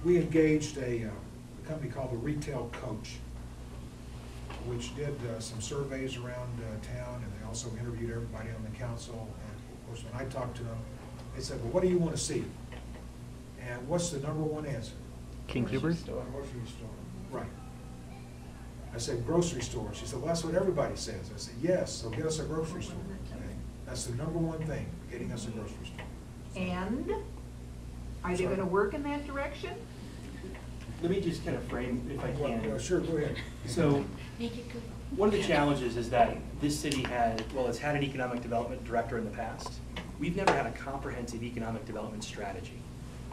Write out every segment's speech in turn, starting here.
we engaged a company called the Retail Coach, which did some surveys around town, and they also interviewed everybody on the council. And of course, when I talked to them, they said, well, what do you want to see? And what's the number one answer? King Supers? Grocery store. Right. I said, grocery store. She said, well, that's what everybody says. I said, yes, so get us a grocery store. Okay? That's the number one thing, getting us a grocery store. And are they going to work in that direction? Let me just kind of frame, if I can. Well, sure, go ahead. So, one of the challenges is that this city had, well, it's had an economic development director in the past. We've never had a comprehensive economic development strategy.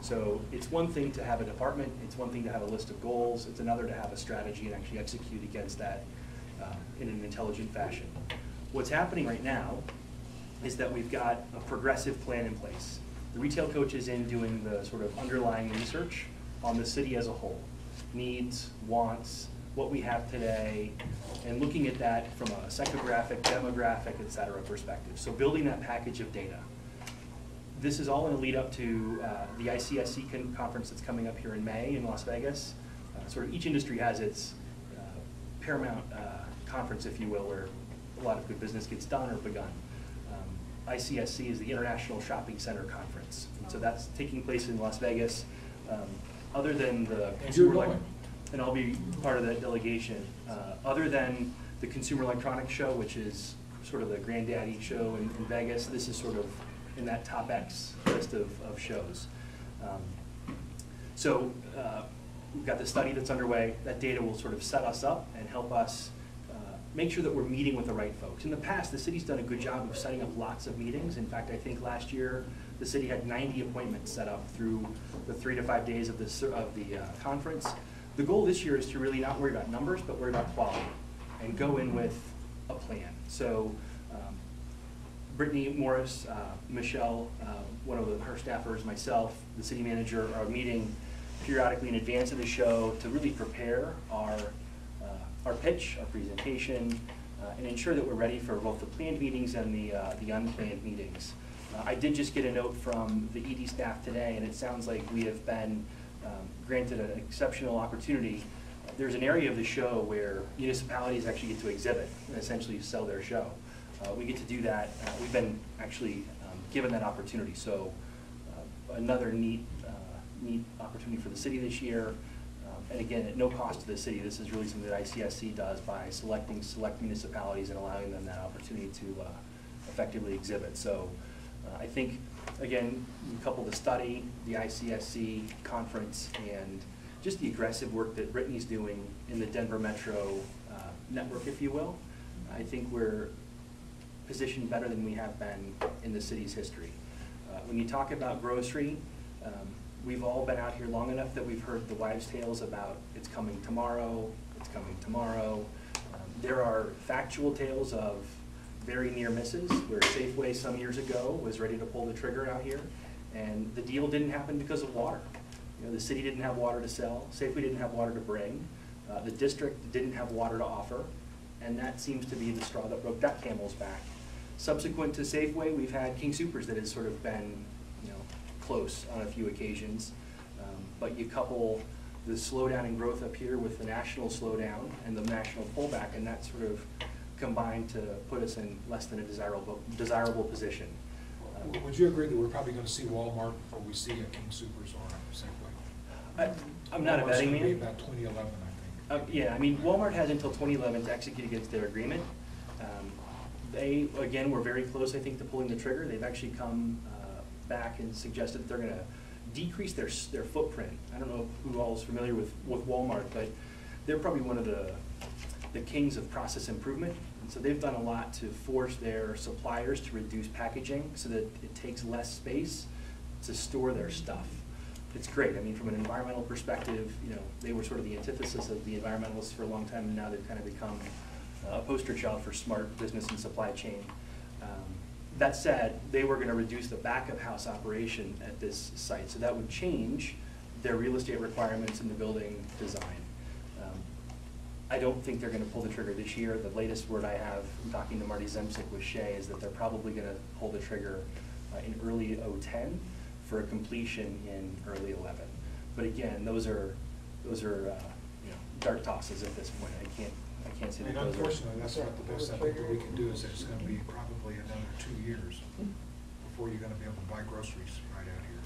So it's one thing to have a department, it's one thing to have a list of goals, it's another to have a strategy and actually execute against that in an intelligent fashion. What's happening right now is that we've got a progressive plan in place. The retail coach is in doing the sort of underlying research on the city as a whole. Needs, wants, what we have today, and looking at that from a psychographic, demographic, et cetera perspective. So building that package of data. This is all in a lead up to the ICSC conference that's coming up here in May in Las Vegas. Sort of each industry has its paramount conference, if you will, where a lot of good business gets done or begun. ICSC is the International Shopping Center Conference. And so that's taking place in Las Vegas. Other than the consumer, and I'll be part of that delegation. Other than the Consumer Electronics Show, which is sort of the granddaddy show in Vegas, this is sort of in that top X list of shows. So we've got the study that's underway. That data will sort of set us up and help us make sure that we're meeting with the right folks. In the past, the city's done a good job of setting up lots of meetings. In fact, I think last year the city had 90 appointments set up through the 3 to 5 days of the conference. The goal this year is to really not worry about numbers, but worry about quality and go in with a plan. So Brittany Morris, Michelle, one of her staffers, myself, the city manager are meeting periodically in advance of the show to really prepare our pitch, our presentation, and ensure that we're ready for both the planned meetings and the unplanned meetings. I did just get a note from the ED staff today, and it sounds like we have been granted an exceptional opportunity. There's an area of the show where municipalities actually get to exhibit and essentially sell their show. We get to do that. We've been actually given that opportunity. So another neat opportunity for the city this year. And again, at no cost to the city. This is really something that ICSC does by selecting select municipalities and allowing them that opportunity to effectively exhibit. So I think, again, you couple the study, the ICSC conference, and just the aggressive work that Brittany's doing in the Denver Metro network, if you will, I think we're positioned better than we have been in the city's history. When you talk about grocery, we've all been out here long enough that we've heard the wives' tales about it's coming tomorrow, it's coming tomorrow. There are factual tales of very near misses where Safeway some years ago was ready to pull the trigger out here, and the deal didn't happen because of water. You know, the city didn't have water to sell, Safeway didn't have water to bring, the district didn't have water to offer, and that seems to be the straw that broke that camel's back. Subsequent to Safeway, we've had King Soopers that has sort of been, close on a few occasions, but you couple the slowdown in growth up here with the national slowdown and the national pullback, and that sort of combined to put us in less than a desirable position. Would you agree that we're probably going to see Walmart before we see a King Soopers or a Safeway? I'm not a betting man. About 2011, I think. Yeah, I mean, Walmart has until 2011 to execute against their agreement. They, again, were very close, I think, to pulling the trigger. They've actually come back and suggested that they're going to decrease their footprint. I don't know who all is familiar with Walmart, but they're probably one of the kings of process improvement. And so they've done a lot to force their suppliers to reduce packaging so that it takes less space to store their stuff. It's great. I mean, from an environmental perspective, they were sort of the antithesis of the environmentalists for a long time, and now they've kind of become a poster child for smart business and supply chain. That said, they were going to reduce the back-of-house operation at this site, so that would change their real estate requirements in the building design. I don't think they're going to pull the trigger this year. The latest word I have from talking to Marty Zemsik with Shea is that they're probably going to pull the trigger in early 2010 for a completion in early 2011. But again, those are, you know, dart tosses at this point. I can't say I mean, that those are. unfortunately, that's not the best I think that we can do, is that it's gonna be probably another 2 years before you're gonna be able to buy groceries right out here.